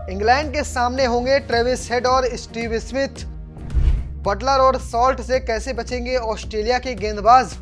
England के सामने होंगे ट्रेविस हेड और स्टीव स्मिथ। बटलर और सॉल्ट से कैसे बचेंगे ऑस्ट्रेलिया के गेंदबाज।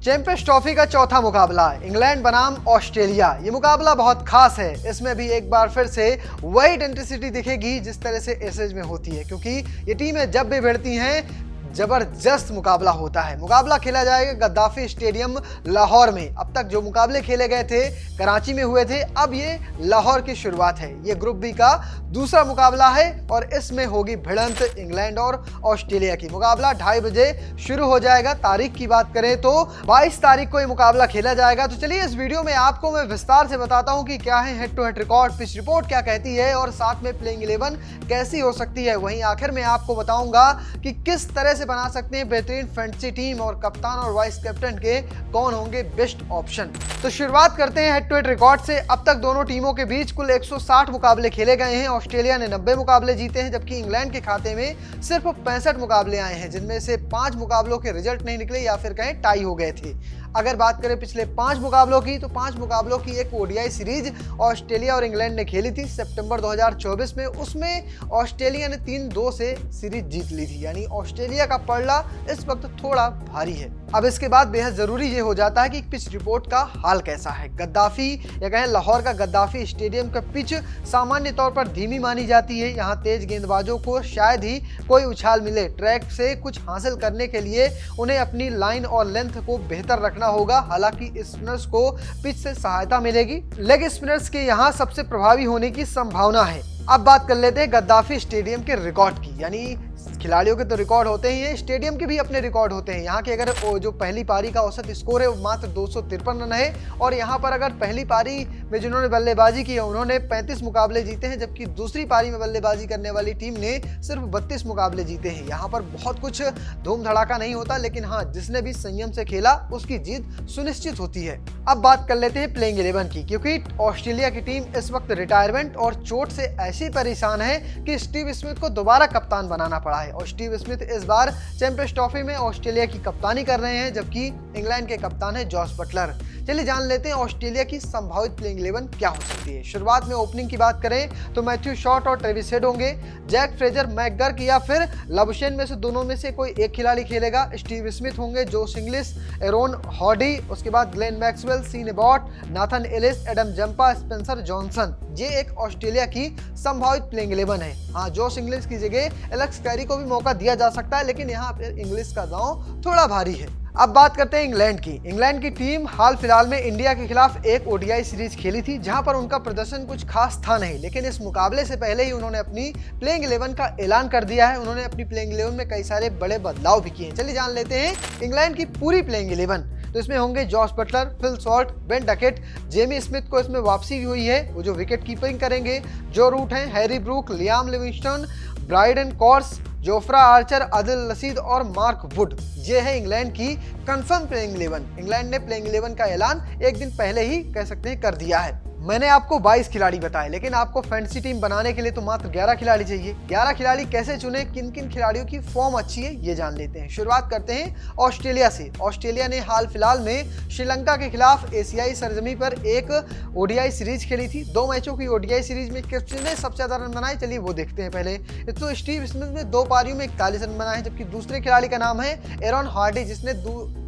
चैंपियंस ट्रॉफी का चौथा मुकाबला, इंग्लैंड बनाम ऑस्ट्रेलिया। ये मुकाबला बहुत खास है। इसमें भी एक बार फिर से वही इंटेंसिटी दिखेगी जिस तरह से एसेज में होती है, क्योंकि ये टीमें जब भी भिड़ती हैं जबरदस्त मुकाबला होता है। मुकाबला खेला जाएगा गद्दाफी स्टेडियम लाहौर में। अब तक जो मुकाबले खेले गए थे कराची में हुए थे, अब ये लाहौर की शुरुआत है। ये ग्रुप बी का दूसरा मुकाबला है और इसमें होगी भिड़ंत इंग्लैंड और ऑस्ट्रेलिया की। मुकाबला 2:30 बजे शुरू हो जाएगा। तारीख की बात करें तो 22 तारीख को ये मुकाबला खेला जाएगा। तो चलिए इस वीडियो में आपको मैं विस्तार से बताता हूँ कि क्या है head to head record, pitch report क्या कहती है और साथ में प्लेइंग 11 कैसी हो सकती है। वहीं आखिर में आपको बताऊंगा कि किस तरह से बना सकते हैं बेहतरीन फैंटेसी टीम और कप्तान और वाइस कैप्टन के कौन होंगे बेस्ट ऑप्शन। तो शुरुआत करते हैं हेड टू हेड रिकॉर्ड से। अब तक दोनों टीमों के बीच कुल 160 मुकाबले खेले गए हैं। ऑस्ट्रेलिया ने 90 मुकाबले जीते हैं, जबकि इंग्लैंड के खाते में सिर्फ 65 मुकाबले आए हैं, जिनमें से 5 मुकाबलों के रिजल्ट नहीं निकले या फिर कहें टाई हो गए थे। अगर बात करें पिछले 5 मुकाबलों की, तो 5 मुकाबलों की एक ओडीआई सीरीज ऑस्ट्रेलिया और इंग्लैंड ने खेली थी सितंबर 2024 में। उसमें ऑस्ट्रेलिया ने 3-2 से सीरीज जीत ली थी, यानी ऑस्ट्रेलिया का पलड़ा इस वक्त थोड़ा भारी है। अब इसके बाद बेहद जरूरी ये हो जाता है कि पिच रिपोर्ट का हाल कैसा है। गद्दाफी या कहें लाहौर का गद्दाफी स्टेडियम का पिच सामान्य तौर पर धीमी मानी जाती है। यहाँ तेज गेंदबाजों को शायद ही कोई उछाल मिले। ट्रैक से कुछ हासिल करने के लिए उन्हें अपनी लाइन और लेंथ को बेहतर रखना होगा। हालांकि स्पिनर्स को पिच से सहायता मिलेगी। लेग स्पिनर्स के यहाँ सबसे प्रभावी होने की संभावना है। अब बात कर लेते हैं गद्दाफी स्टेडियम के रिकॉर्ड की। यानी खिलाड़ियों के तो रिकॉर्ड होते ही हैं, स्टेडियम के भी अपने रिकॉर्ड होते हैं। यहाँ के अगर जो पहली पारी का औसत स्कोर है वो मात्र 253 रन है, और यहाँ पर अगर पहली पारी में जिन्होंने बल्लेबाजी की है उन्होंने 35 मुकाबले जीते हैं, जबकि दूसरी पारी में बल्लेबाजी करने वाली टीम ने सिर्फ 32 मुकाबले जीते हैं। यहाँ पर बहुत कुछ धूम धड़ाका नहीं होता, लेकिन हाँ, जिसने भी संयम से खेला उसकी जीत सुनिश्चित होती है। अब बात कर लेते हैं प्लेइंग 11 की, क्योंकि ऑस्ट्रेलिया की टीम इस वक्त रिटायरमेंट और चोट से ऐसी परेशान है कि स्टीव स्मिथ को दोबारा कप्तान बनाना पड़ा है। और स्टीव स्मिथ इस बार चैंपियंस ट्रॉफी में ऑस्ट्रेलिया की कप्तानी कर रहे हैं, जबकि इंग्लैंड के कप्तान है जॉस बटलर। चलिए जान लेते हैं ऑस्ट्रेलिया की संभावित प्लेइंग 11 क्या हो सकती है। शुरुआत में ओपनिंग की बात करें तो मैथ्यू शॉट और ट्रेविस हेड होंगे। जैक फ्रेजर, मैकगर्क या फिर लबुशेन में से दोनों में से कोई एक खिलाड़ी खेलेगा। स्टीव स्मिथ होंगे, जोश इंग्लिश, एरोन हॉडी, उसके बाद Glenn Maxwell, Sean Abbott, Nathan Ellis, Adam Zampa, Spencer Johnson. ये एक ऑस्ट्रेलिया की संभावित प्लेइंग 11 है। हाँ, जोश इंग्लिश की जगह एलेक्स कैरी को भी मौका दिया जा सकता है, लेकिन यहाँ पर इंग्लिश का दांव थोड़ा भारी है। अब बात करते हैं इंग्लैंड की। इंग्लैंड की टीम हाल फिलहाल में इंडिया के खिलाफ एक ओडीआई सीरीज खेली थी, जहां पर उनका प्रदर्शन कुछ खास था नहीं, लेकिन इस मुकाबले से पहले ही उन्होंने अपनी प्लेइंग 11 का ऐलान कर दिया है। उन्होंने अपनी प्लेइंग 11 में कई सारे बड़े बदलाव भी किए हैं। चलिए जान लेते हैं इंग्लैंड की पूरी प्लेइंग 11। तो इसमें होंगे Jos Buttler, Phil Salt, Ben Duckett, Jamie Smith को इसमें वापसी भी हुई है, वो जो विकेट कीपिंग करेंगे। जो रूट हैं Harry Brook, Liam Livingstone, Brydon Carse, Jofra Archer, Adil Rashid और मार्क वुड। ये है इंग्लैंड की कंफर्म प्लेइंग 11। इंग्लैंड ने प्लेइंग 11 का ऐलान एक दिन पहले ही कह सकते हैं कर दिया है। मैंने आपको 22 खिलाड़ी बताए, लेकिन आपको फैंटेसी टीम बनाने के लिए तो मात्र 11 खिलाड़ी चाहिए। 11 खिलाड़ी कैसे चुने, किन किन खिलाड़ियों की फॉर्म अच्छी है, ये जान लेते हैं। शुरुआत करते हैं ऑस्ट्रेलिया से। ऑस्ट्रेलिया ने हाल फिलहाल में श्रीलंका के खिलाफ एशियाई सरजमी पर एक ओडीआई सीरीज खेली थी। 2 मैचों की ओडीआई सीरीज में किसने सबसे ज्यादा रन बनाए, चलिए वो देखते हैं। पहले तो स्टीव स्मिथ ने 2 पारियों में 41 रन बनाए, जबकि दूसरे खिलाड़ी का नाम है एरोन हार्डी, जिसने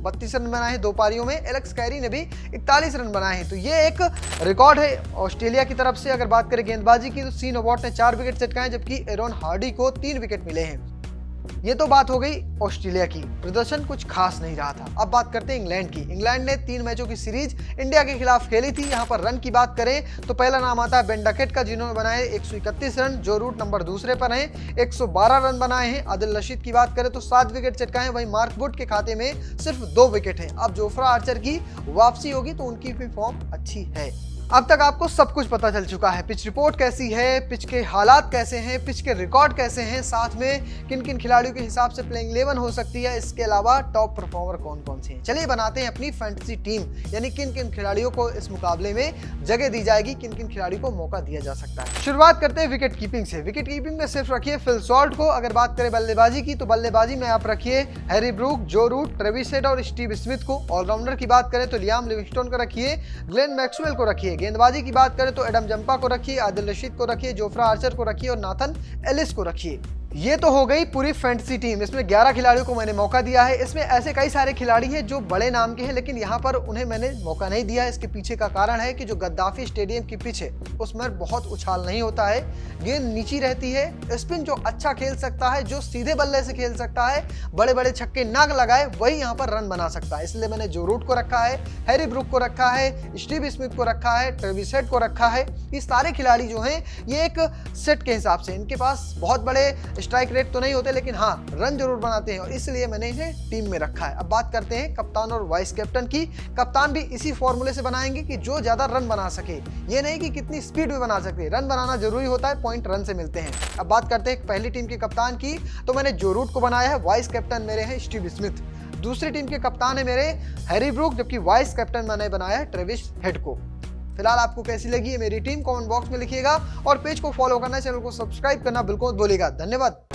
32 रन बनाए हैं 2 पारियों में। एलेक्स कैरी ने भी 41 रन बनाए हैं। तो ये एक रिकॉर्ड ऑस्ट्रेलिया की तरफ से। अगर बात करें गेंदबाजी की, तो सीन एबॉट ने 4 विकेट चटकाए, जबकि एरोन हार्डी को 3 विकेट मिले हैं। ये तो बात हो गई ऑस्ट्रेलिया की, प्रदर्शन कुछ खास नहीं रहा था। अब बात करते हैं इंग्लैंड की। इंग्लैंड ने 3 मैचों की सीरीज इंडिया के खिलाफ खेली थी। यहाँ पर रन की बात करें तो पहला नाम आता है बेन डकेट का, जिन्होंने बनाए 131 रन। जो रूट नंबर दूसरे पर हैं, 112 रन बनाए हैं। आदिल रशीद की बात करें तो 7 विकेट चटकाए, वहीं मार्क वुड के खाते में सिर्फ 2 विकेट हैं। अब जोफ्रा आर्चर की वापसी होगी तो उनकी भी फॉर्म अच्छी है। अब तक आपको सब कुछ पता चल चुका है। पिच रिपोर्ट कैसी है, पिच के हालात कैसे हैं, पिच के रिकॉर्ड कैसे हैं, साथ में किन किन खिलाड़ियों के हिसाब से प्लेइंग 11 हो सकती है, इसके अलावा टॉप परफॉर्मर कौन कौन से हैं। चलिए बनाते हैं अपनी फैंटेसी टीम, यानी किन किन खिलाड़ियों को इस मुकाबले में जगह दी जाएगी, किन किन खिलाड़ियों को मौका दिया जा सकता है। शुरुआत करते हैं विकेट कीपिंग से। विकेट कीपिंग में सिर्फ रखिए फिल सॉल्ट को। अगर बात करें बल्लेबाजी की, तो बल्लेबाजी में आप रखिए हैरी ब्रूक, जो रूट, ट्रेविस हेड और स्टीव स्मिथ को। ऑलराउंडर की बात करें तो लियाम लिविंगस्टन को रखिए, ग्लेन मैक्सवेल को रखिए। गेंदबाजी की बात करें तो एडम जंपा को रखिए, आदिल रशीद को रखिए, जोफ्रा आर्चर को रखिए और नाथन एलिस को रखिए। ये तो हो गई पूरी फैंटेसी टीम। इसमें 11 खिलाड़ियों को मैंने मौका दिया है। इसमें ऐसे कई सारे खिलाड़ी हैं जो बड़े नाम के हैं, लेकिन यहाँ पर उन्हें मैंने मौका नहीं दिया। इसके पीछे का कारण है कि जो गद्दाफी स्टेडियम की पिच है उसमें बहुत उछाल नहीं होता है, गेंद नीची रहती है। स्पिन जो अच्छा खेल सकता है, जो सीधे बल्ले से खेल सकता है, बड़े बड़े छक्के ना लगाए, वही यहाँ पर रन बना सकता है। इसलिए मैंने जो रूट को रखा है, हैरी ब्रूक को रखा है, स्टीव स्मिथ को रखा है, ट्रेविस हेड को रखा है। ये सारे खिलाड़ी जो हैं ये एक सेट के हिसाब से, इनके पास बहुत बड़े स्ट्राइक रेट तो नहीं होते, लेकिन हाँ रन जरूर बनाते हैं और इसलिए मैंने इन्हें टीम में रखा है। अब बात करते हैं कप्तान और वाइस कैप्टन की। कप्तान भी इसी फॉर्मूले से बनाएंगे कि जो ज्यादा रन बना सके, ये नहीं कि कितनी स्पीड में बना सके। रन बनाना जरूरी होता है, पॉइंट रन से मिलते हैं। अब बात करते हैं पहली टीम के कप्तान की, तो मैंने जो रूट को बनाया है, वाइस कैप्टन मेरे हैं स्टीव स्मिथ। दूसरी टीम के कप्तान है मेरे हैरी ब्रूक, जबकि वाइस कैप्टन मैंने बनाया है ट्रेविस हेड को। फिलहाल आपको कैसी लगी है मेरी टीम, कमेंट बॉक्स में लिखिएगा और पेज को फॉलो करना, चैनल को सब्सक्राइब करना बिल्कुल मत भूलिएगा। धन्यवाद।